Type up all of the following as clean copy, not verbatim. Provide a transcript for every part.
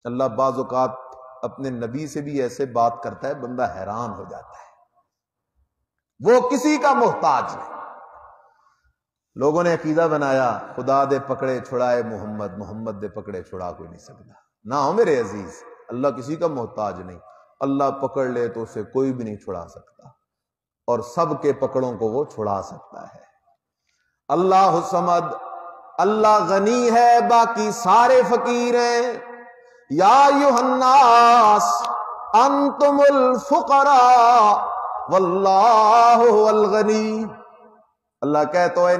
اللہ بعض اوقات اپنے نبی سے بھی ایسے بات کرتا ہے بندہ حیران ہو جاتا ہے، وہ کسی کا محتاج نہیں۔ لوگوں نے عقیدہ بنایا خدا دے پکڑے چھڑائے محمد، محمد دے پکڑے چھڑا کوئی نہیں سکتا۔ نہ ہو میرے عزیز، اللہ کسی کا محتاج نہیں، اللہ پکڑ لے تو اسے کوئی بھی نہیں چھڑا سکتا، اور سب کے پکڑوں کو وہ چھڑا سکتا ہے۔ اللہ صمد، اللہ غنی ہے باقی سارے فقیر ہیں۔ یا ایھا الناس انتم الفقراء واللہ هو الغنی۔ اللہ کہتا ہے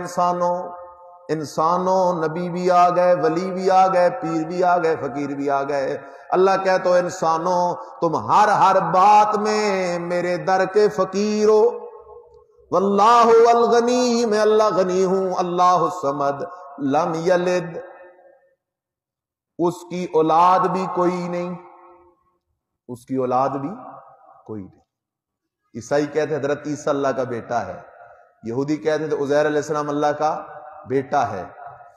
انسانوں، نبی بھی آ گئے، ولی بھی آ گئے، پیر بھی آ گئے، فقیر بھی آ گئے۔ اللہ کہتا ہے انسانوں، تم ہر بات میں میرے در کے فقیر ہو۔ واللہ الغنی، میں اللہ غنی ہوں۔ اللہ الصمد، لم یلد، اس کی اولاد بھی کوئی نہیں، اس کی اولاد بھی کوئی نہیں۔ عیسائی کہتے ہیں حضرت عیسیٰ اللہ کا بیٹا ہے، یہودی کہتے تھے عزیر علیہ السلام اللہ کا بیٹا ہے،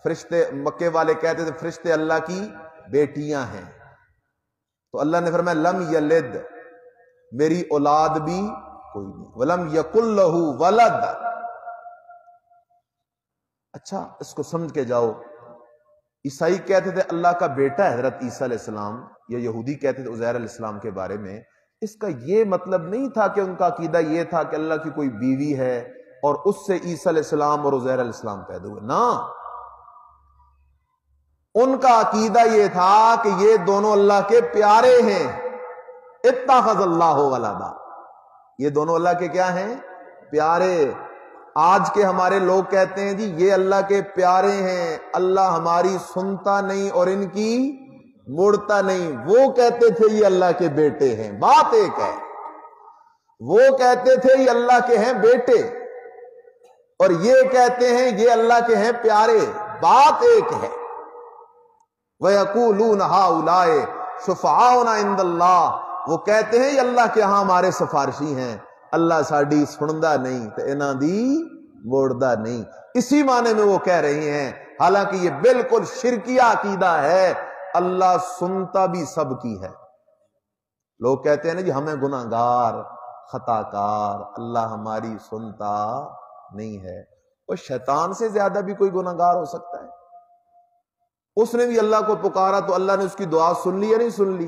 فرشتے مکے والے کہتے تھے فرشتے اللہ کی بیٹیاں ہیں۔ تو اللہ نے فرمایا لم یلد، میری اولاد بھی کوئی نہیں، ولم یکن لہ ولد۔ اچھا اس کو سمجھ کے جاؤ، عیسائی کہتے تھے اللہ کا بیٹا ہے حضرت عیسیٰ علیہ السلام، یا یہودی کہتے تھے عزیر علیہ السلام کے بارے میں، اس کا یہ مطلب نہیں تھا کہ ان کا عقیدہ یہ تھا کہ اللہ کی کوئی بیوی ہے اور اس سے عیسیٰ علیہ السلام اور عزیر علیہ السلام پیدا ہوئے۔ نہ، ان کا عقیدہ یہ تھا کہ یہ دونوں اللہ کے پیارے ہیں۔ اتخذ اللہ ولدا، یہ دونوں اللہ کے کیا ہیں؟ پیارے۔ آج کے ہمارے لوگ کہتے ہیں جی یہ اللہ کے پیارے ہیں، اللہ ہماری سنتا نہیں اور ان کی مڑتا نہیں۔ وہ کہتے تھے یہ اللہ کے بیٹے ہیں، بات ایک ہے۔ وہ کہتے تھے یہ اللہ کے ہیں بیٹے، اور یہ کہتے ہیں یہ اللہ کے ہیں پیارے، بات ایک ہے۔ وَيَقُولُونَ هَؤُلَاءِ شُفَعَاؤُنَا عِندَ اللَّهِ، وہ کہتے ہیں یہ اللہ کے ہاں ہمارے سفارشی ہیں، اللہ ساڈی سندا نہیں تے انہاں دی موڑدا نہیں۔ اسی معنی میں وہ کہہ رہی ہیں، حالانکہ یہ بالکل شرکیہ عقیدہ ہے، اللہ سنتا بھی سب کی ہے۔ لوگ کہتے ہیں نا جی ہمیں گناہگار خطا کار، اللہ ہماری سنتا نہیں ہے۔ اور شیطان سے زیادہ بھی کوئی گناہگار ہو سکتا ہے؟ اس نے بھی اللہ کو پکارا تو اللہ نے اس کی دعا سن لی یا نہیں سن لی؟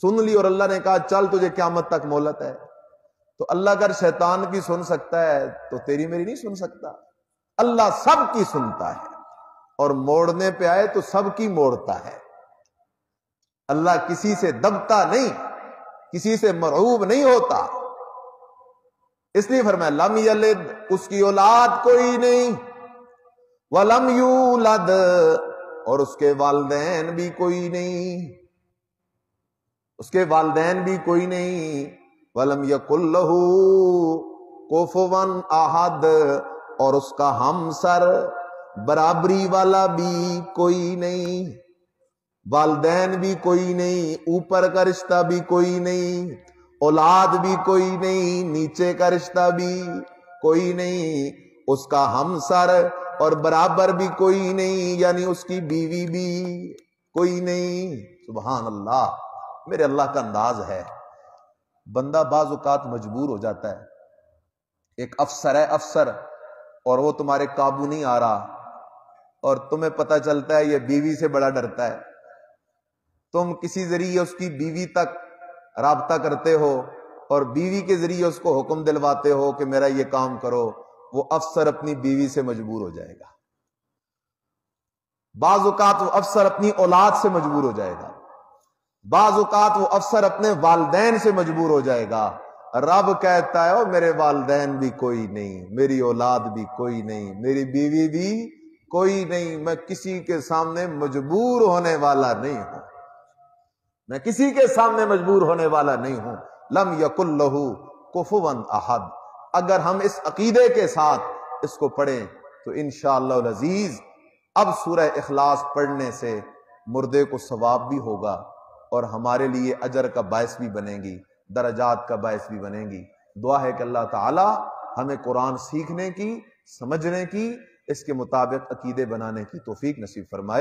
سن لی، اور اللہ نے کہا چل تجھے قیامت تک مہلت ہے۔ تو اللہ اگر شیطان کی سن سکتا ہے تو تیری میری نہیں سن سکتا؟ اللہ سب کی سنتا ہے، اور موڑنے پہ آئے تو سب کی موڑتا ہے۔ اللہ کسی سے دبتا نہیں، کسی سے مرعوب نہیں ہوتا۔ اس لیے فرمایا لم یلد، اس کی اولاد کوئی نہیں، ولم یولد، اور اس کے والدین بھی کوئی نہیں، اس کے والدین بھی کوئی نہیں۔ وَلَمْ يَكُنْ لَهُ كُفُوًا أَحَدٌ، اور اس کا ہمسر برابری والا بھی کوئی نہیں۔ والدین بھی کوئی نہیں، اوپر کا رشتہ بھی کوئی نہیں، اولاد بھی کوئی نہیں، نیچے کا رشتہ بھی کوئی نہیں، اس کا ہمسر اور برابر بھی کوئی نہیں، یعنی اس کی بیوی بھی کوئی نہیں۔ سبحان اللہ، میرے اللہ کا انداز ہے۔ بندہ بعض اوقات مجبور ہو جاتا ہے، ایک افسر ہے افسر، اور وہ تمہارے قابو نہیں آ رہا، اور تمہیں پتہ چلتا ہے یہ بیوی سے بڑا ڈرتا ہے، تم کسی ذریعے اس کی بیوی تک رابطہ کرتے ہو اور بیوی کے ذریعے اس کو حکم دلواتے ہو کہ میرا یہ کام کرو، وہ افسر اپنی بیوی سے مجبور ہو جائے گا۔ بعض اوقات وہ افسر اپنی اولاد سے مجبور ہو جائے گا، بعض اوقات وہ افسر اپنے والدین سے مجبور ہو جائے گا۔ رب کہتا ہے میرے والدین بھی کوئی نہیں، میری اولاد بھی کوئی نہیں، میری بیوی بھی کوئی نہیں، میں کسی کے سامنے مجبور ہونے والا نہیں ہوں، میں کسی کے سامنے مجبور ہونے والا نہیں ہوں۔ لم یکن لہ کفوا احد، اگر ہم اس عقیدے کے ساتھ اس کو پڑھیں تو انشاءاللہ العزیز اب سورہ اخلاص پڑھنے سے مردے کو ثواب بھی ہوگا، اور ہمارے لیے اجر کا باعث بھی بنے گی، درجات کا باعث بھی بنے گی۔ دعا ہے کہ اللہ تعالی ہمیں قرآن سیکھنے کی، سمجھنے کی، اس کے مطابق عقیدے بنانے کی توفیق نصیب فرمائے۔